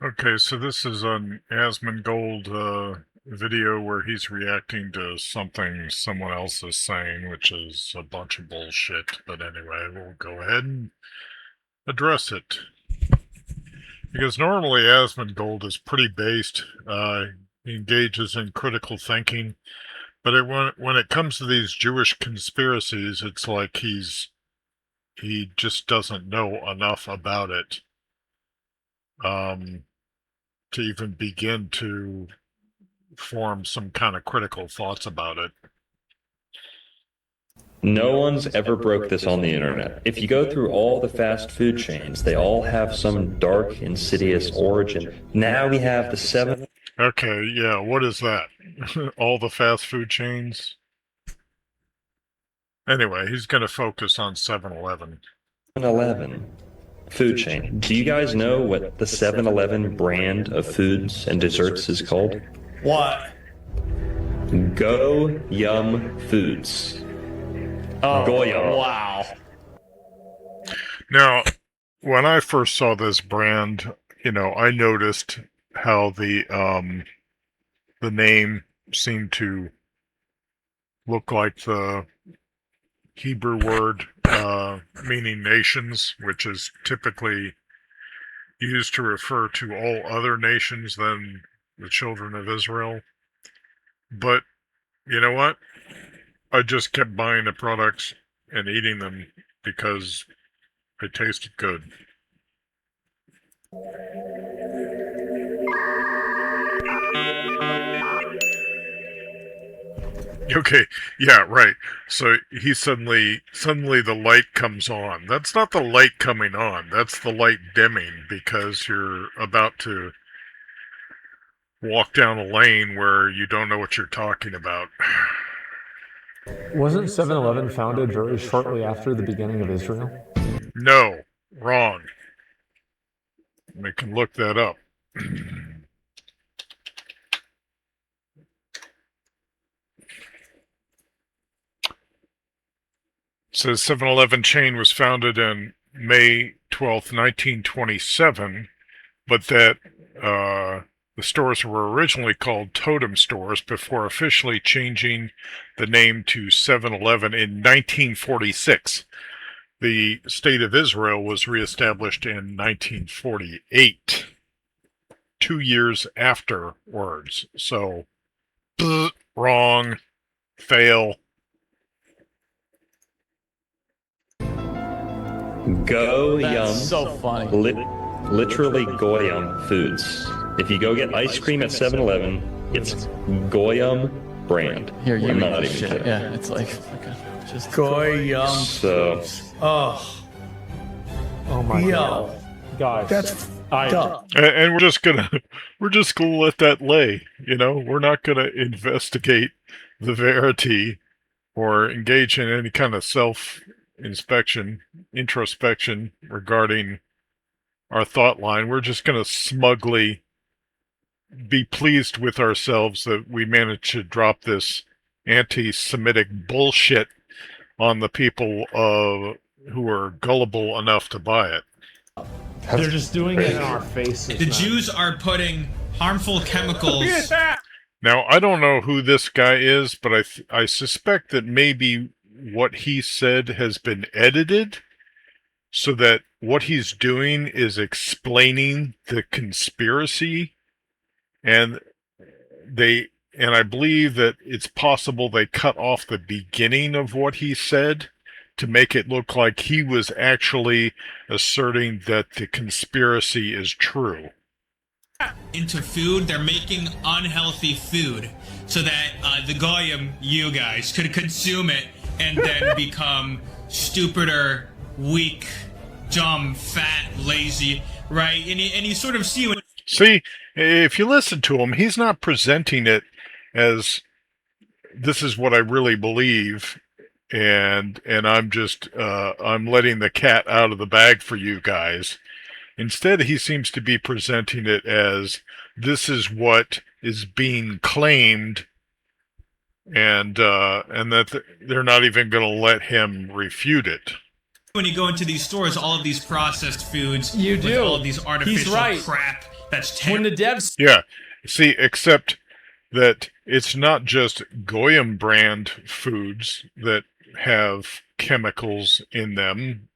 Okay, so this is an Asmongold video where he's reacting to something someone else is saying, which is a bunch of bullshit. But anyway, we'll go ahead and address it. Because normally Asmongold is pretty based. He engages in critical thinking. But when it comes to these Jewish conspiracies, it's like he just doesn't know enough about it to even begin to form some kind of critical thoughts about it. No one's ever broke this on the internet. If you go through all the fast food chains, they all have some dark, insidious origin. Now we have the seven. Okay, yeah, what is that? All the fast food chains? Anyway, he's going to focus on 7-Eleven. 7-Eleven food chain. Do you guys know what the 7-Eleven brand of foods and desserts is called? What? Go Yum Foods. Oh, Goyam. wow. Now, when I first saw this brand, I noticed how the name seemed to look like the Hebrew word meaning nations, which is typically used to refer to all other nations than the children of Israel. But you know what? I just kept buying the products and eating them because they tasted good. Okay, yeah, right. So he suddenly the light comes on. That's not the light coming on. That's the light dimming because you're about to walk down a lane where you don't know what you're talking about. Wasn't 7-Eleven founded very shortly after the beginning of Israel? No, wrong. We can look that up. Says 7-Eleven chain was founded on May 12th, 1927, but that the stores were originally called Totem Stores before officially changing the name to 7-Eleven in 1946. The State of Israel was reestablished in 1948, 2 years afterwards. So, wrong, fail. Go That's Yum. so funny. Literally Goyam Foods. If you go get ice cream at 7-Eleven, it's Goyam brand. Here, you I'm read not this even shit. kidding. Yeah, it's like just Goyam. So, Oh, Oh my yo, god. Guys, that's I, And we're just gonna let that lay. We're not gonna investigate the verity or engage in any kind of introspection regarding our thought line. We're just gonna smugly be pleased with ourselves that we managed to drop this anti-Semitic bullshit on the people who are gullible enough to buy it. they're just doing it in our faces. The man. Jews are putting harmful chemicals. Now, I don't know who this guy is, but I suspect that maybe what he said has been edited so that what he's doing is explaining the conspiracy, and I believe that it's possible they cut off the beginning of what he said to make it look like he was actually asserting that the conspiracy is true. Into food. They're making unhealthy food so that the Goyim, you guys, could consume it and then become stupider, weak, dumb, fat, lazy, right? And you sort of see when. See, if you listen to him, he's not presenting it as this is what I really believe, and I'm just I'm letting the cat out of the bag for you guys. Instead, he seems to be presenting it as this is what is being claimed, and that they're not even going to let him refute it. When you go into these stores, all of these processed foods You with do. all of these artificial He's right. crap That's When terrible. the devs Yeah. See, except that it's not just Goyim brand foods that have chemicals in them.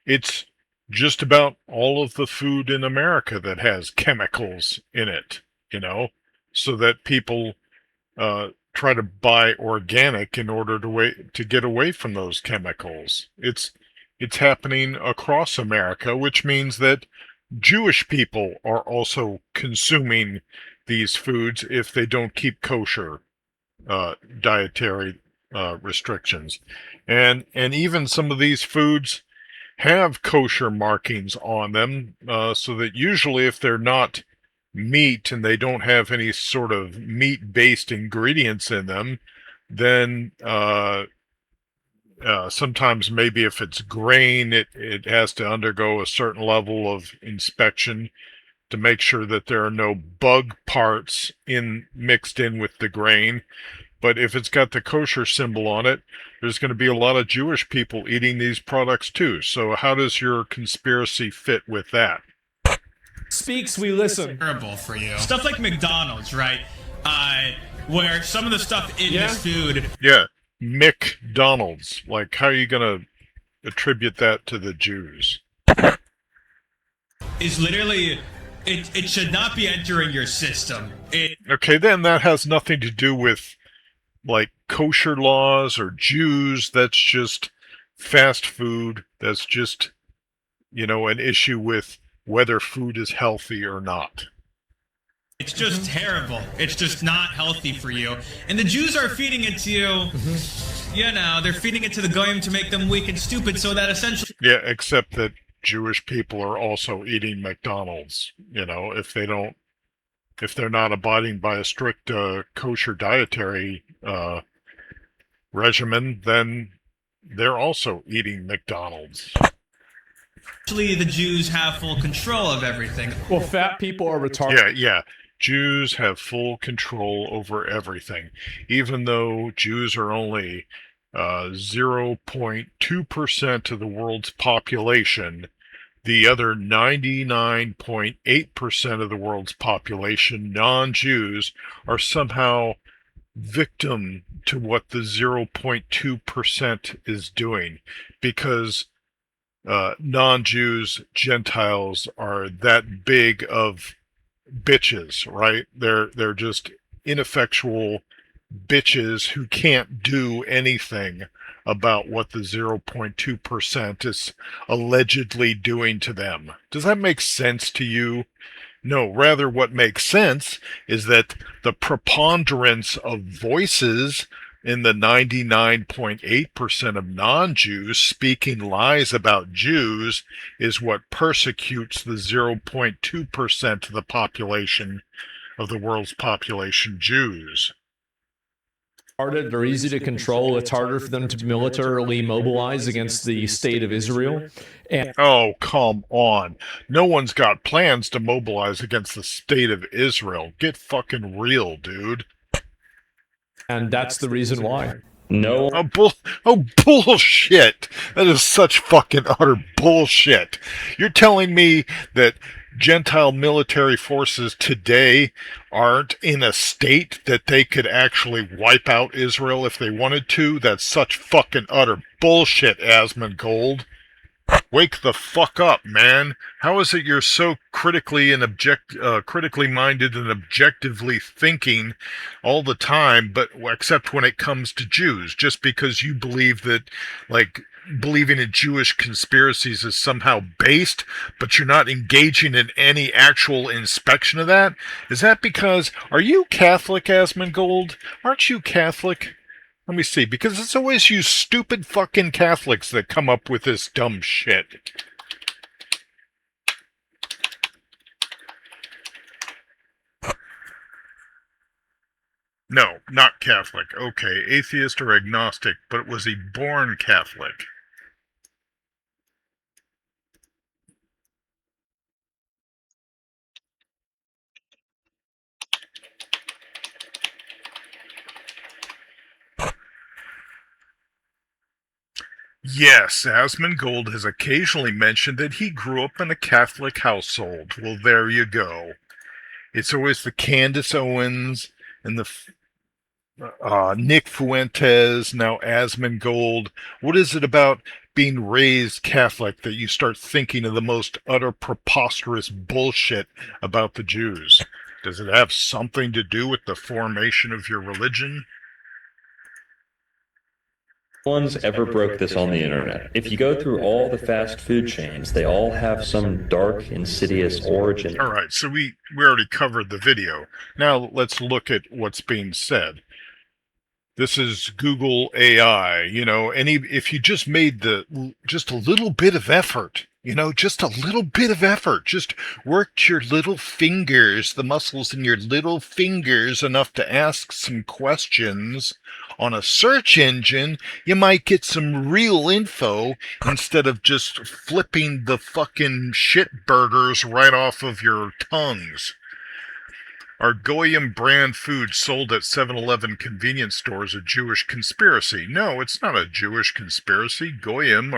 It's just about all of the food in America that has chemicals in it, so that people try to buy organic in order to get away from those chemicals. It's happening across America, which means that Jewish people are also consuming these foods if they don't keep kosher dietary restrictions, and even some of these foods have kosher markings on them, so that usually if they're not meat and they don't have any sort of meat-based ingredients in them, then sometimes maybe if it's grain, it has to undergo a certain level of inspection to make sure that there are no bug parts mixed in with the grain. But if it's got the kosher symbol on it, there's going to be a lot of Jewish people eating these products too. So how does your conspiracy fit with that? speaks, we listen. Terrible for you. Stuff like McDonald's, right? Where some of the stuff in Yeah. this food Yeah, McDonald's. Like, how are you going to attribute that to the Jews? is literally it should not be entering your system. Okay, then that has nothing to do with like kosher laws or Jews. That's just fast food. That's just, an issue with whether food is healthy or not. It's just terrible. It's just not healthy for you. And the Jews are feeding it to you. They're feeding it to the goyim to make them weak and stupid, so that essentially. Yeah, except that Jewish people are also eating McDonald's. If they're not abiding by a strict kosher dietary regimen, then they're also eating McDonald's. Actually, the Jews have full control of everything. Well, fat people are retarded. Yeah. Jews have full control over everything, even though Jews are only 0.2% of the world's population. The other 99.8% of the world's population, non-Jews, are somehow victim to what the 0.2% is doing, because non-Jews, Gentiles, are that big of bitches, right? They're just ineffectual bitches who can't do anything about what the 0.2% is allegedly doing to them. Does that make sense to you? No, rather what makes sense is that the preponderance of voices in the 99.8% of non-Jews speaking lies about Jews is what persecutes the 0.2% of the population, of the world's population, Jews. They're easy to control. It's harder for them to militarily mobilize against the state of Israel. And Oh, come on. No one's got plans to mobilize against the state of Israel. Get fucking real, dude. that's the reason why. No, Bullshit. That is such fucking utter bullshit. You're telling me that Gentile military forces today aren't in a state that they could actually wipe out Israel if they wanted to? That's such fucking utter bullshit, Asmongold. Wake the fuck up, man. How is it you're so critically minded and objectively thinking all the time, but except when it comes to Jews, just because you believe that, like, believing in Jewish conspiracies is somehow based, but you're not engaging in any actual inspection of that? Is that because, are you Catholic, Asmongold? Aren't you Catholic? Let me see, because it's always you stupid fucking Catholics that come up with this dumb shit. No, not Catholic. Okay, atheist or agnostic, but was he born Catholic? Yes, Asmongold has occasionally mentioned that he grew up in a Catholic household. Well, there you go. It's always the Candace Owens and the Nick Fuentes, now Asmongold. What is it about being raised Catholic that you start thinking of the most utter preposterous bullshit about the Jews? Does it have something to do with the formation of your religion? No one's ever broke this on the internet. If you go through all the fast food chains, they all have some dark, insidious origin. All right, so we already covered the video. Now let's look at what's being said. This is Google AI, if you just made just a little bit of effort, just a little bit of effort, just worked your little fingers, the muscles in your little fingers enough to ask some questions on a search engine, you might get some real info instead of just flipping the fucking shit burgers right off of your tongues. Are Goyim brand foods sold at 7-Eleven convenience stores a Jewish conspiracy? No, it's not a Jewish conspiracy. Goyim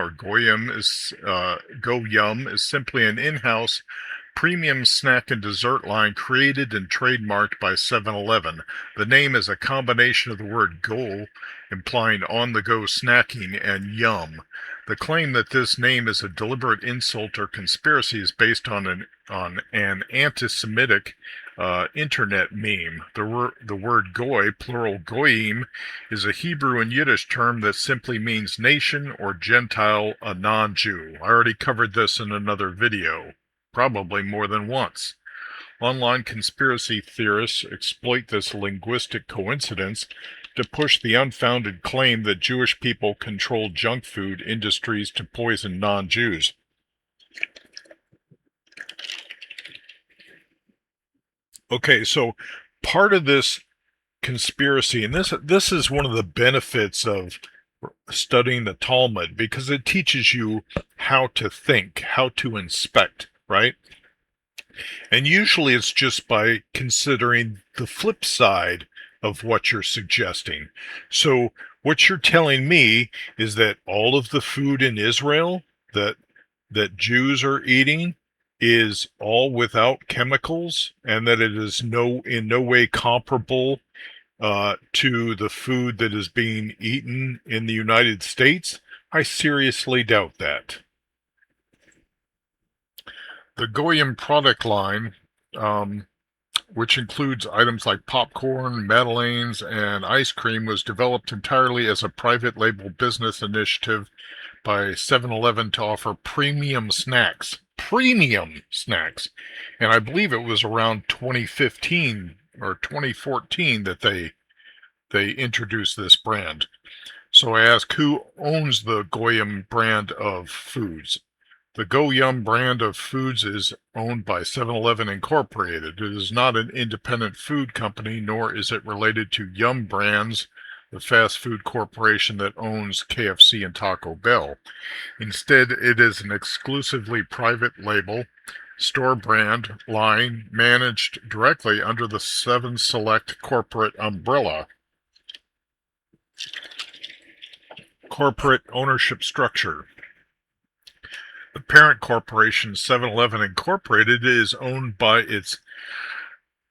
is simply an in-house premium snack and dessert line created and trademarked by 7-Eleven. The name is a combination of the word "go," implying on-the-go snacking, and "yum." The claim that this name is a deliberate insult or conspiracy is based on an anti-Semitic internet meme. The word goy, plural goyim, is a Hebrew and Yiddish term that simply means nation or Gentile, a non-Jew. I already covered this in another video, probably more than once. Online conspiracy theorists exploit this linguistic coincidence to push the unfounded claim that Jewish people control junk food industries to poison non-Jews. Okay, so part of this conspiracy, and this is one of the benefits of studying the Talmud, because it teaches you how to think, how to inspect, right? And usually it's just by considering the flip side of what you're suggesting. So what you're telling me is that all of the food in Israel that Jews are eating is all without chemicals, and that it is in no way comparable to the food that is being eaten in the United States? I seriously doubt that. The Goyim product line, which includes items like popcorn, Madeleines, and ice cream, was developed entirely as a private label business initiative by 7-Eleven to offer premium snacks. And I believe it was around 2015 or 2014 that they introduced this brand. So I ask, who owns the Goyim brand of foods? The Goyim brand of foods is owned by 7-Eleven Incorporated. It is not an independent food company, nor is it related to Yum Brands, the fast food corporation that owns KFC and Taco Bell. Instead, it is an exclusively private label, store brand line managed directly under the 7 Select corporate umbrella. Corporate ownership structure. The parent corporation, 7-Eleven Incorporated, is owned by its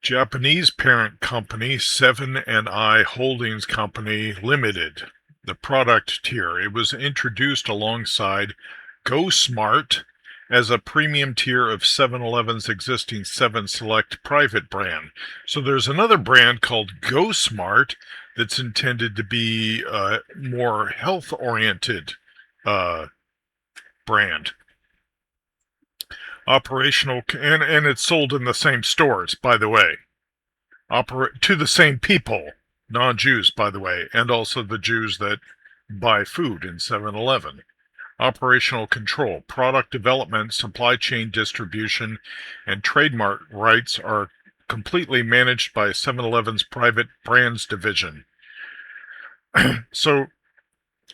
Japanese parent company, 7&I Holdings Company Limited. The product tier. It was introduced alongside Go Smart as a premium tier of 7-Eleven's existing 7 Select private brand. So there's another brand called Go Smart that's intended to be a more health-oriented brand. Operational, and it's sold in the same stores, by the way. To the same people, non-Jews, by the way, and also the Jews that buy food in 7-Eleven. Operational control, product development, supply chain distribution, and trademark rights are completely managed by 7-Eleven's private brands division. So,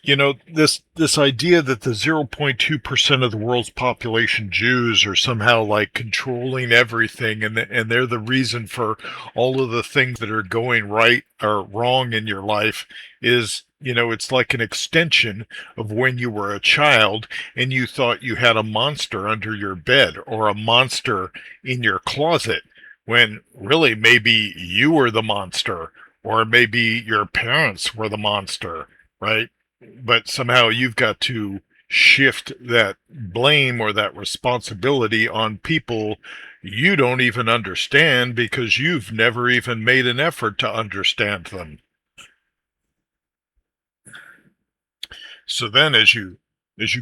this idea that the 0.2% of the world's population Jews are somehow like controlling everything, and they're the reason for all of the things that are going right or wrong in your life is, it's like an extension of when you were a child and you thought you had a monster under your bed or a monster in your closet. when really maybe you were the monster, or maybe your parents were the monster, right? But somehow you've got to shift that blame or that responsibility on people you don't even understand because you've never even made an effort to understand them. So then as you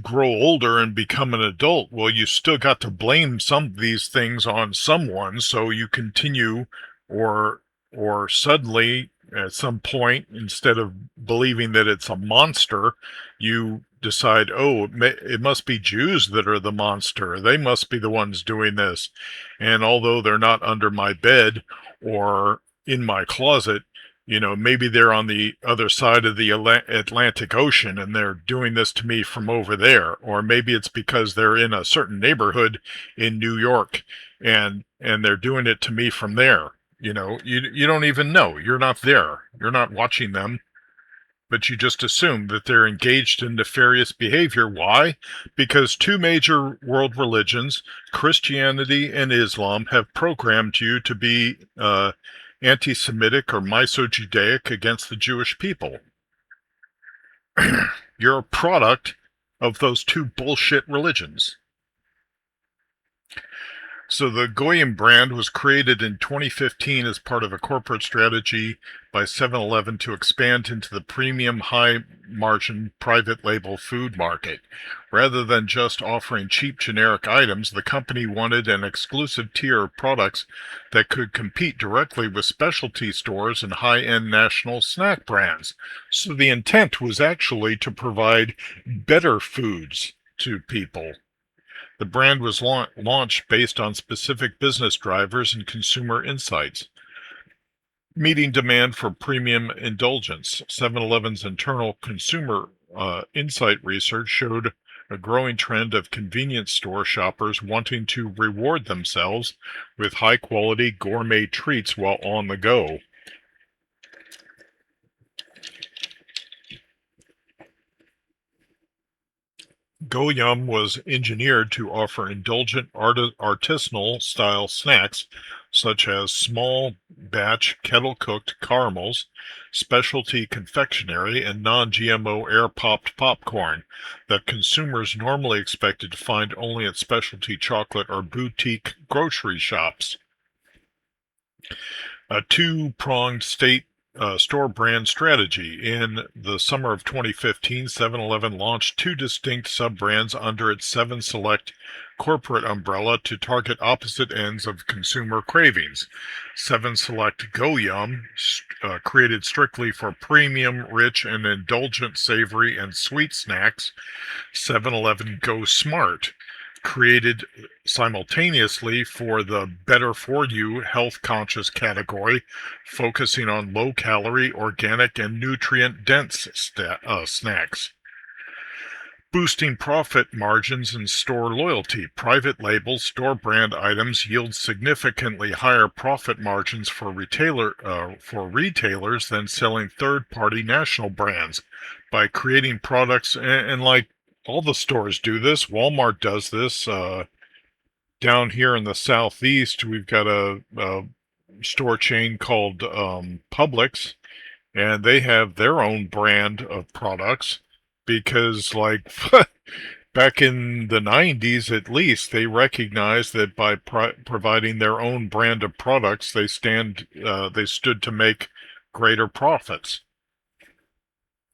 grow older and become an adult, well, you still got to blame some of these things on someone, so you continue, or suddenly at some point, instead of believing that it's a monster, you decide, oh, it must be Jews that are the monster. They must be the ones doing this. And although they're not under my bed or in my closet, maybe they're on the other side of the Atlantic Ocean and they're doing this to me from over there. Or maybe it's because they're in a certain neighborhood in New York and they're doing it to me from there. You don't even know. You're not there. You're not watching them, but you just assume that they're engaged in nefarious behavior. Why? Because two major world religions, Christianity and Islam, have programmed you to be anti-Semitic or miso-Judaic against the Jewish people. You're a product of those two bullshit religions. So the Goyim brand was created in 2015 as part of a corporate strategy by 7-Eleven to expand into the premium high-margin private label food market. Rather than just offering cheap generic items, the company wanted an exclusive tier of products that could compete directly with specialty stores and high-end national snack brands. So the intent was actually to provide better foods to people. The brand was launched based on specific business drivers and consumer insights, meeting demand for premium indulgence. 7-Eleven's internal consumer insight research showed a growing trend of convenience store shoppers wanting to reward themselves with high-quality gourmet treats while on the go. Go-Yum was engineered to offer indulgent artisanal-style snacks such as small-batch kettle-cooked caramels, specialty confectionery, and non-GMO air-popped popcorn that consumers normally expected to find only at specialty chocolate or boutique grocery shops. A two-pronged store brand strategy. In the summer of 2015, 7-Eleven launched two distinct sub-brands under its 7 Select corporate umbrella to target opposite ends of consumer cravings. 7 Select Go Yum, created strictly for premium, rich, and indulgent savory and sweet snacks. 7-Eleven Go Smart, created simultaneously for the better-for-you, health-conscious category, focusing on low-calorie, organic, and nutrient-dense snacks. Boosting profit margins and store loyalty. Private label store brand items yield significantly higher profit margins for retailers than selling third-party national brands. By creating products, and like all the stores do this, Walmart does this. Down here in the southeast, we've got a store chain called Publix, and they have their own brand of products because, like, back in the 90s at least, they recognized that by providing their own brand of products, they stood to make greater profits.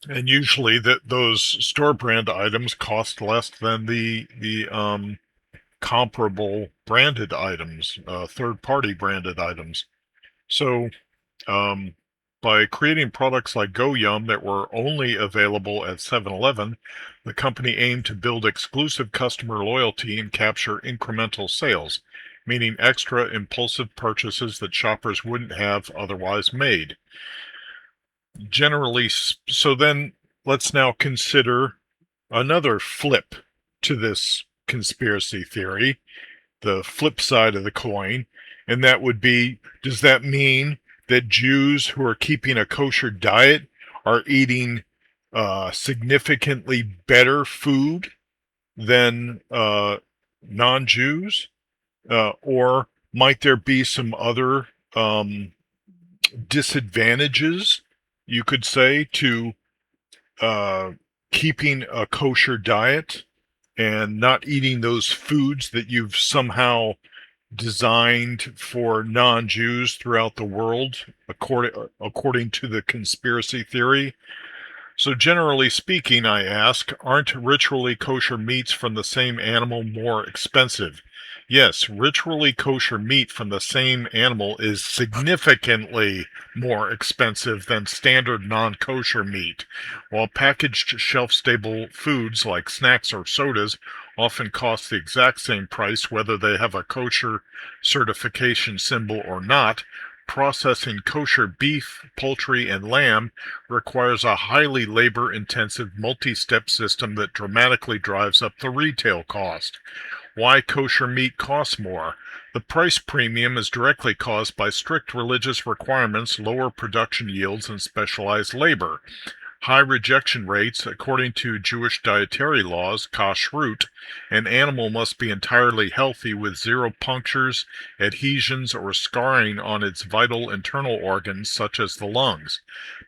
And usually those store brand items cost less than the comparable branded items, third-party branded items. So by creating products like Go Yum that were only available at 7-Eleven, the company aimed to build exclusive customer loyalty and capture incremental sales, meaning extra impulsive purchases that shoppers wouldn't have otherwise made. Generally, so then let's now consider another flip to this conspiracy theory, the flip side of the coin, and that would be, does that mean that Jews who are keeping a kosher diet are eating significantly better food than non-Jews? Or might there be some other disadvantages, you could say, to keeping a kosher diet and not eating those foods that you've somehow designed for non-Jews throughout the world, according to the conspiracy theory? So generally speaking, I ask, aren't ritually kosher meats from the same animal more expensive? Yes, ritually kosher meat from the same animal is significantly more expensive than standard non-kosher meat, while packaged shelf-stable foods like snacks or sodas often cost the exact same price whether they have a kosher certification symbol or not. Processing kosher beef, poultry, and lamb requires a highly labor-intensive multi-step system that dramatically drives up the retail cost. Why kosher meat costs more? The price premium is directly caused by strict religious requirements, lower production yields, and specialized labor. High rejection rates. According to Jewish dietary laws, kashrut, an animal must be entirely healthy with zero punctures, adhesions, or scarring on its vital internal organs such as the lungs.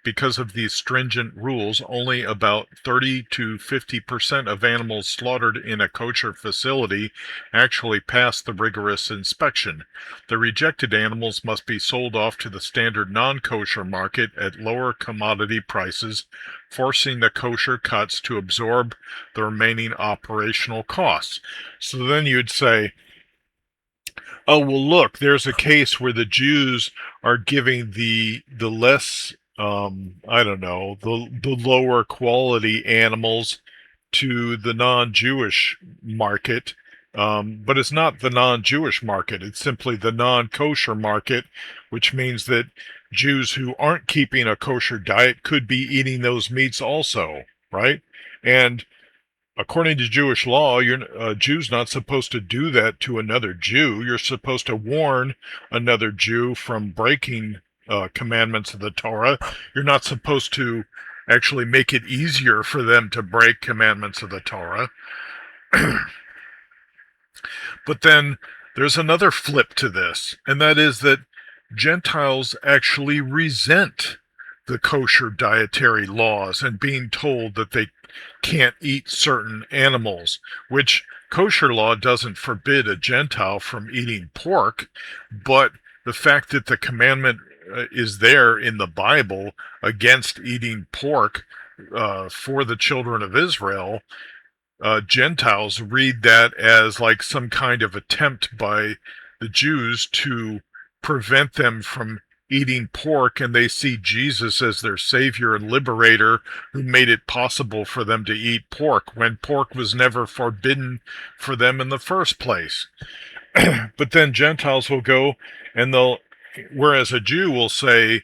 Because of these stringent rules, only about 30 to 50% of animals slaughtered in a kosher facility actually pass the rigorous inspection. The rejected animals must be sold off to the standard non-kosher market at lower commodity prices, forcing the kosher cuts to absorb the remaining operational costs. So then you'd say, oh, well, look, there's a case where the Jews are giving the less, I don't know, the lower quality animals to the non-Jewish market, but it's not the non-Jewish market. It's simply the non-kosher market, which means that Jews who aren't keeping a kosher diet could be eating those meats also, right? And according to Jewish law, a Jew's not supposed to do that to another Jew. You're supposed to warn another Jew from breaking commandments of the Torah. You're not supposed to actually make it easier for them to break commandments of the Torah. But then there's another flip to this, and that is that Gentiles actually resent the kosher dietary laws and being told that they can't eat certain animals, which kosher law doesn't forbid a Gentile from eating pork, but the fact that the commandment is there in the Bible against eating pork for the children of Israel, Gentiles read that as like some kind of attempt by the Jews to prevent them from eating pork, and they see Jesus as their savior and liberator who made it possible for them to eat pork when pork was never forbidden for them in the first place. But then Gentiles will go and whereas a Jew will say,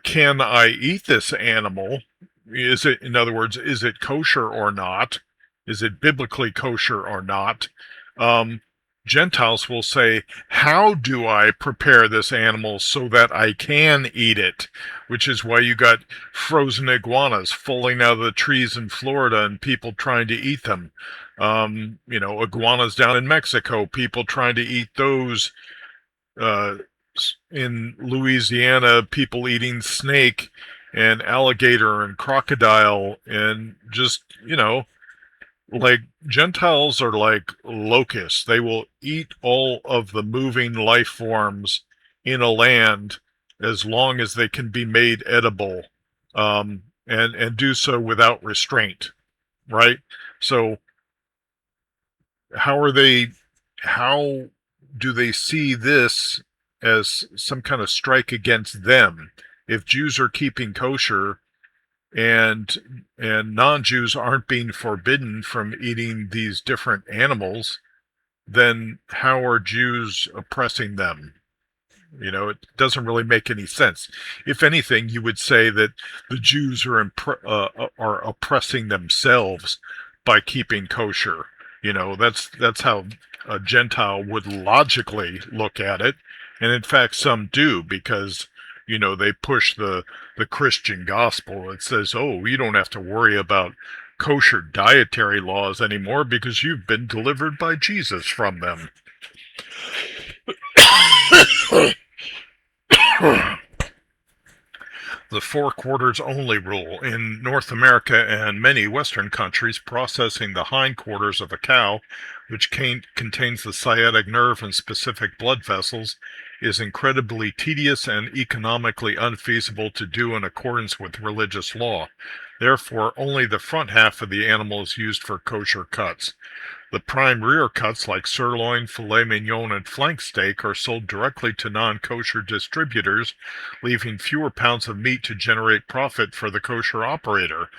can I eat this animal? In other words, is it kosher or not? Is it biblically kosher or not? Gentiles will say, how do I prepare this animal so that I can eat it? Which is why you got frozen iguanas falling out of the trees in Florida and people trying to eat them. Iguanas down in Mexico, people trying to eat those. In Louisiana, people eating snake and alligator and crocodile and just, like Gentiles are like locusts. They will eat all of the moving life forms in a land as long as they can be made edible, and do so without restraint, right? So how do they see this as some kind of strike against them? If Jews are keeping kosher and non-Jews aren't being forbidden from eating these different animals, then how are Jews oppressing them? It doesn't really make any sense. If anything, you would say that the Jews are oppressing themselves by keeping kosher. That's how a Gentile would logically look at it, and in fact, some do, because they push the Christian gospel. It says, oh, you don't have to worry about kosher dietary laws anymore because you've been delivered by Jesus from them. The 4 quarters only rule. In North America and many Western countries, processing the hindquarters of a cow, which contains the sciatic nerve and specific blood vessels, is incredibly tedious and economically unfeasible to do in accordance with religious law. Therefore, only the front half of the animal is used for kosher cuts. The prime rear cuts like sirloin, filet mignon, and flank steak are sold directly to non-kosher distributors, leaving fewer pounds of meat to generate profit for the kosher operator.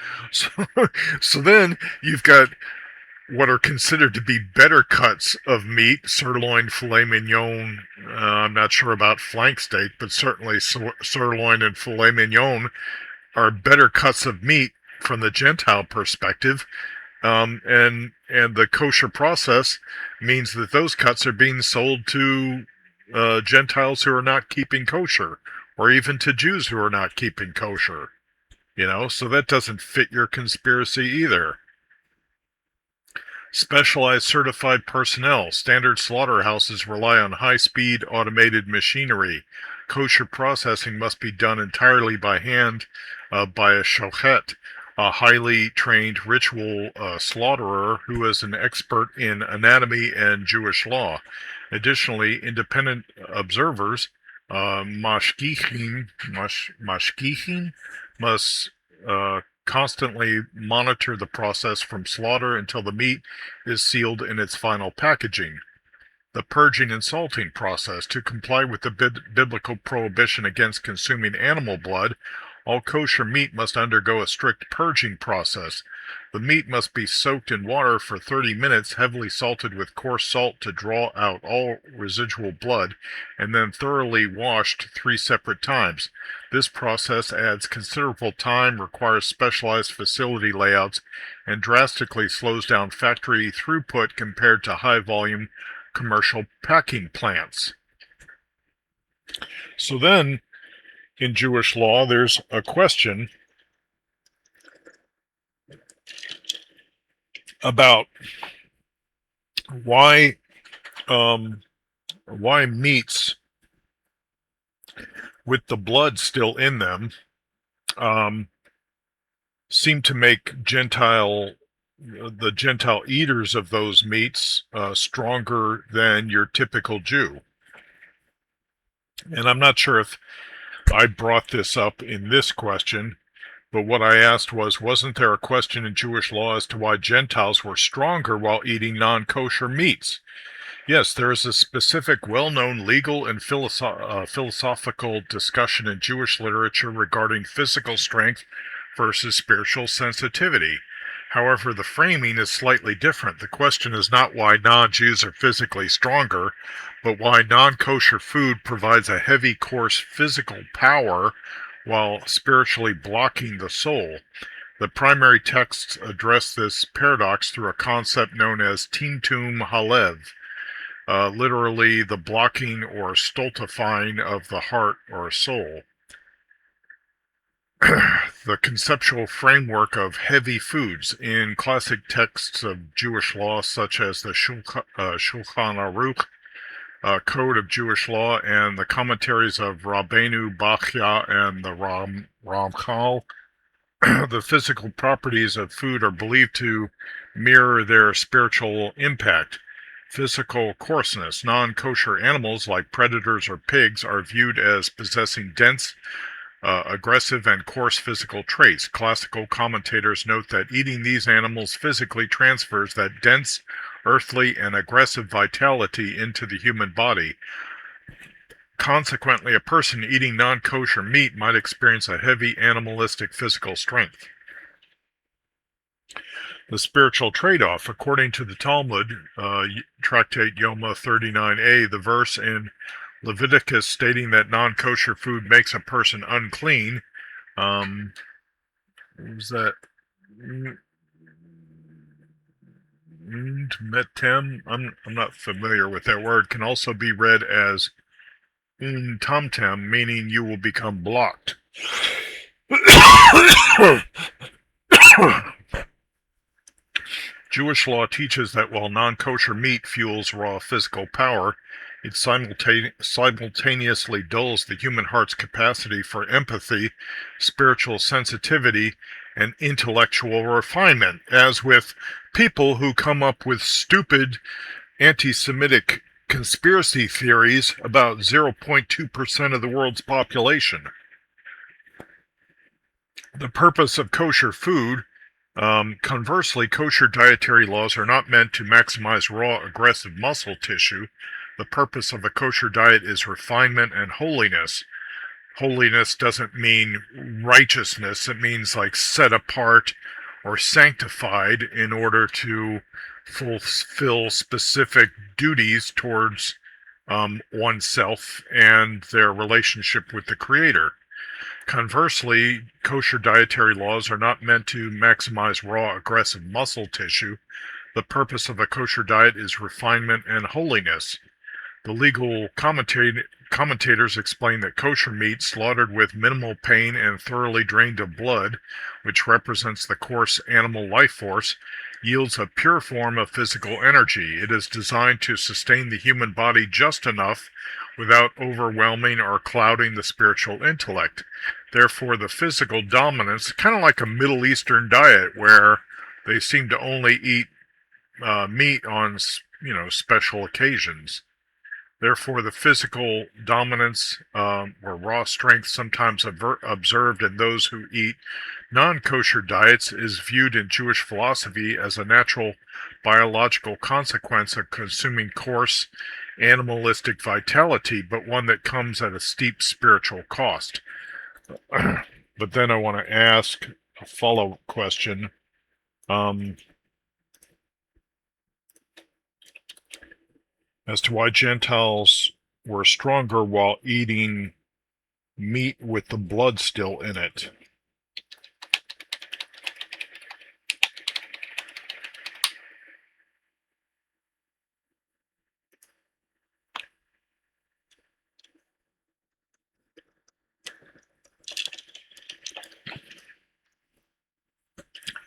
So then you've got what are considered to be better cuts of meat, sirloin, filet mignon. I'm not sure about flank steak, but certainly sirloin and filet mignon are better cuts of meat from the Gentile perspective. And the kosher process means that those cuts are being sold to Gentiles who are not keeping kosher, or even to Jews who are not keeping kosher. So that doesn't fit your conspiracy either. Specialized certified personnel. Standard slaughterhouses rely on high-speed automated machinery. Kosher processing must be done entirely by hand by a shochet, a highly trained ritual slaughterer who is an expert in anatomy and Jewish law. Additionally, independent observers, mashgichim, must constantly monitor the process from slaughter until the meat is sealed in its final packaging. The purging and salting process. To comply with the biblical prohibition against consuming animal blood, all kosher meat must undergo a strict purging process. The meat must be soaked in water for 30 minutes, heavily salted with coarse salt to draw out all residual blood, and then thoroughly washed 3 separate times. This process adds considerable time, requires specialized facility layouts, and drastically slows down factory throughput compared to high-volume commercial packing plants. So then, in Jewish law, there's a question about why meats with the blood still in them seem to make the Gentile eaters of those meats stronger than your typical Jew. And I'm not sure if I brought this up in this question, but what I asked was, wasn't there a question in Jewish law as to why Gentiles were stronger while eating non-kosher meats? Yes, there is a specific well-known legal and philosophical discussion in Jewish literature regarding physical strength versus spiritual sensitivity. However, the framing is slightly different. The question is not why non-Jews are physically stronger, but why non-kosher food provides a heavy, coarse physical power while spiritually blocking the soul. The primary texts address this paradox through a concept known as timtum halev, literally the blocking or stultifying of the heart or soul. The conceptual framework of heavy foods in classic texts of Jewish law, such as the Shulchan Aruch, Code of Jewish Law, and the commentaries of Rabbeinu Bachya and the Ramchal. The physical properties of food are believed to mirror their spiritual impact. Physical coarseness. Non-kosher animals like predators or pigs are viewed as possessing dense, aggressive, and coarse physical traits. Classical commentators note that eating these animals physically transfers that dense, earthly, and aggressive vitality into the human body. Consequently, a person eating non-kosher meat might experience a heavy animalistic physical strength. The spiritual trade-off. According to the Talmud, Tractate Yoma 39a, the verse in Leviticus stating that non-kosher food makes a person unclean, what was that? Metem, I'm not familiar with that word, can also be read as tamtem, meaning you will become blocked. Jewish law teaches that while non-kosher meat fuels raw physical power, It simultaneously dulls the human heart's capacity for empathy, spiritual sensitivity, and intellectual refinement, as with people who come up with stupid anti-Semitic conspiracy theories about 0.2% of the world's population. The purpose of kosher food, conversely, kosher dietary laws are not meant to maximize raw, aggressive muscle tissue. The purpose of a kosher diet is refinement and holiness. Holiness doesn't mean righteousness. It means like set apart or sanctified in order to fulfill specific duties towards oneself and their relationship with the Creator. Conversely, kosher dietary laws are not meant to maximize raw, aggressive muscle tissue. The purpose of a kosher diet is refinement and holiness. The legal commentators explain that kosher meat slaughtered with minimal pain and thoroughly drained of blood, which represents the coarse animal life force, yields a pure form of physical energy. It is designed to sustain the human body just enough without overwhelming or clouding the spiritual intellect. Therefore, the physical dominance, kind of like a Middle Eastern diet where they seem to only eat meat on, special occasions. Therefore, the physical dominance or raw strength sometimes observed in those who eat non-kosher diets is viewed in Jewish philosophy as a natural biological consequence of consuming coarse animalistic vitality, but one that comes at a steep spiritual cost. But then I want to ask a follow-up question. As to why Gentiles were stronger while eating meat with the blood still in it.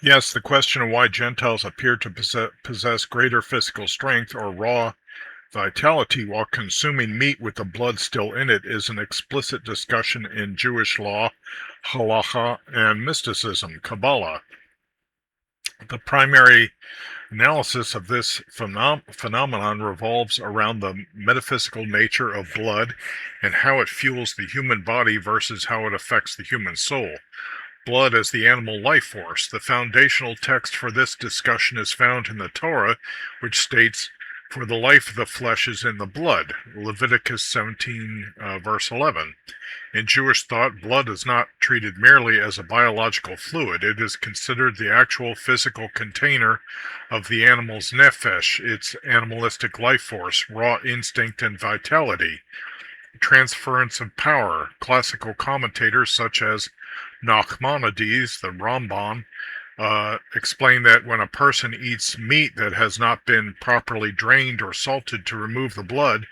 Yes, the question of why Gentiles appear to possess greater physical strength or raw vitality while consuming meat with the blood still in it is an explicit discussion in Jewish law, halacha, and mysticism, Kabbalah. The primary analysis of this phenomenon revolves around the metaphysical nature of blood and how it fuels the human body versus how it affects the human soul. Blood as the animal life force. The foundational text for this discussion is found in the Torah, which states, "For the life of the flesh is in the blood," Leviticus 17, verse 11. In Jewish thought, blood is not treated merely as a biological fluid. It is considered the actual physical container of the animal's nephesh, its animalistic life force, raw instinct, and vitality. Transference of power. Classical commentators such as Nachmanides, the Ramban, explain that when a person eats meat that has not been properly drained or salted to remove the blood,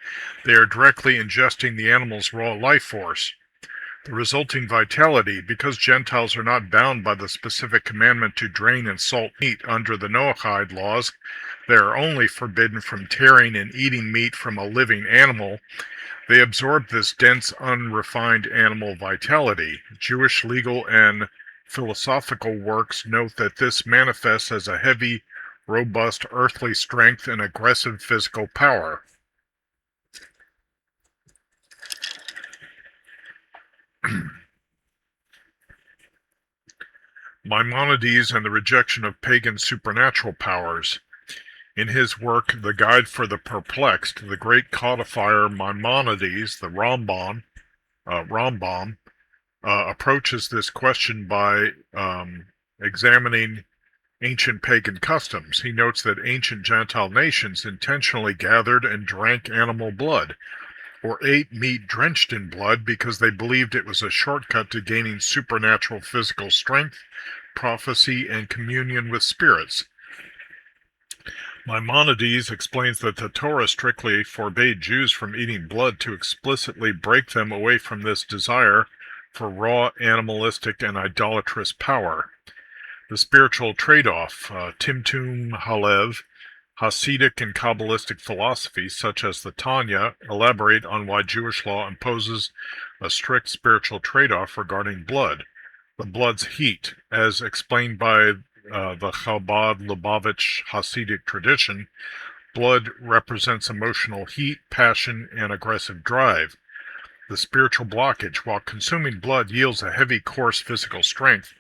they are directly ingesting the animal's raw life force. The resulting vitality, because Gentiles are not bound by the specific commandment to drain and salt meat under the Noahide laws, they are only forbidden from tearing and eating meat from a living animal. They absorb this dense, unrefined animal vitality. Jewish legal and philosophical works note that this manifests as a heavy, robust earthly strength and aggressive physical power. Maimonides and the rejection of pagan supernatural powers. In his work, The Guide for the Perplexed, the great codifier Maimonides, the Rambam, approaches this question by examining ancient pagan customs. He notes that ancient Gentile nations intentionally gathered and drank animal blood, or ate meat drenched in blood because they believed it was a shortcut to gaining supernatural physical strength, prophecy, and communion with spirits. Maimonides explains that the Torah strictly forbade Jews from eating blood to explicitly break them away from this desire for raw, animalistic, and idolatrous power. The spiritual trade-off, Timtum Halev, Hasidic and Kabbalistic philosophies, such as the Tanya, elaborate on why Jewish law imposes a strict spiritual trade-off regarding blood. The blood's heat, as explained by the Chabad-Lubavitch Hasidic tradition, blood represents emotional heat, passion, and aggressive drive. The spiritual blockage, while consuming blood yields a heavy, coarse physical strength,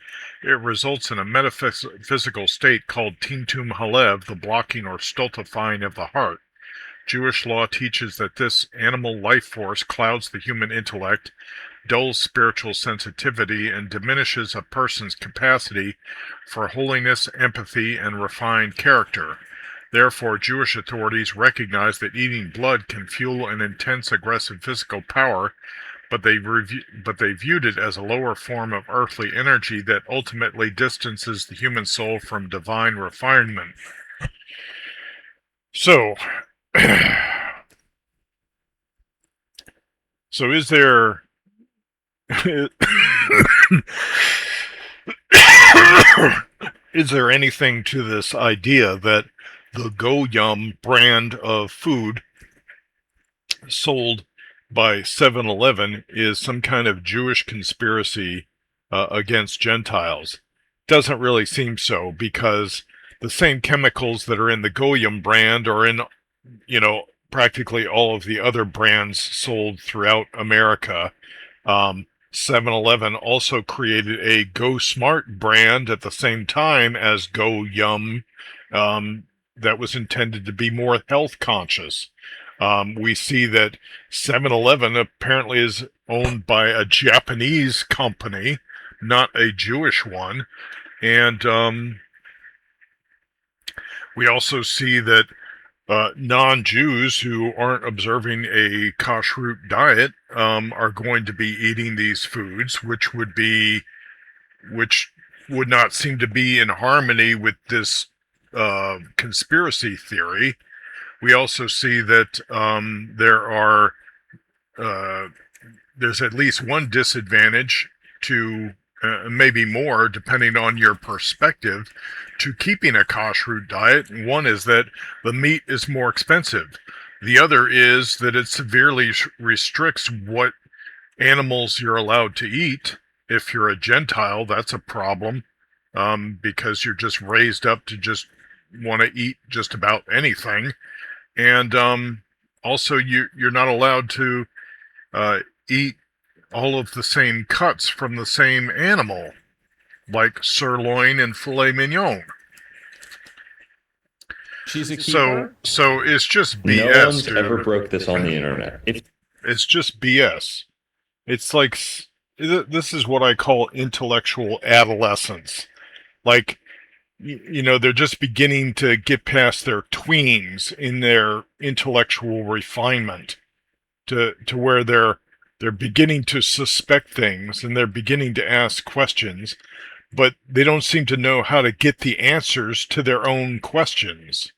it results in a metaphysical state called Tintum Halev, the blocking or stultifying of the heart. Jewish law teaches that this animal life force clouds the human intellect, dulls spiritual sensitivity, and diminishes a person's capacity for holiness, empathy, and refined character. Therefore, Jewish authorities recognize that eating blood can fuel an intense aggressive physical power, but they viewed it as a lower form of earthly energy that ultimately distances the human soul from divine refinement. So, is there is there anything to this idea that the Go-Yum brand of food sold by 7-Eleven is some kind of Jewish conspiracy against Gentiles? Doesn't really seem so, because the same chemicals that are in the Go-Yum brand are in, practically all of the other brands sold throughout America. 7-Eleven also created a Go Smart brand at the same time as Go Yum, that was intended to be more health conscious. We see that 7-Eleven apparently is owned by a Japanese company, not a Jewish one. And we also see that non-Jews who aren't observing a kashrut diet are going to be eating these foods, which would not seem to be in harmony with this conspiracy theory. We also see that there's at least one disadvantage to, maybe more depending on your perspective, to keeping a kashrut diet. One is that the meat is more expensive. The other is that it severely restricts what animals you're allowed to eat. If you're a Gentile, that's a problem, because you're just raised up to just want to eat just about anything. And also, you're not allowed to eat all of the same cuts from the same animal, like sirloin and filet mignon. She's a keeper? So it's just BS. No one's dude. ever broke this on the internet. It's just BS. It's like, this is what I call intellectual adolescence. Like, they're just beginning to get past their tweens in their intellectual refinement to where they're beginning to suspect things, and they're beginning to ask questions, but they don't seem to know how to get the answers to their own questions.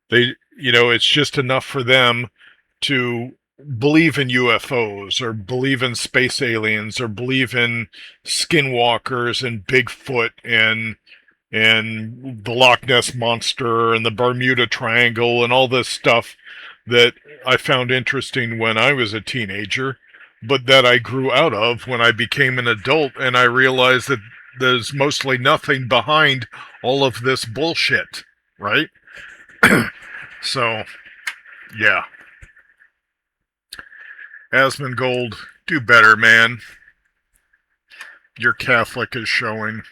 It's just enough for them to believe in UFOs, or believe in space aliens, or believe in skinwalkers and Bigfoot and the Loch Ness Monster and the Bermuda Triangle and all this stuff that I found interesting when I was a teenager, but that I grew out of when I became an adult, and I realized that there's mostly nothing behind all of this bullshit, right? So, yeah. Asmongold, do better, man. Your Catholic is showing.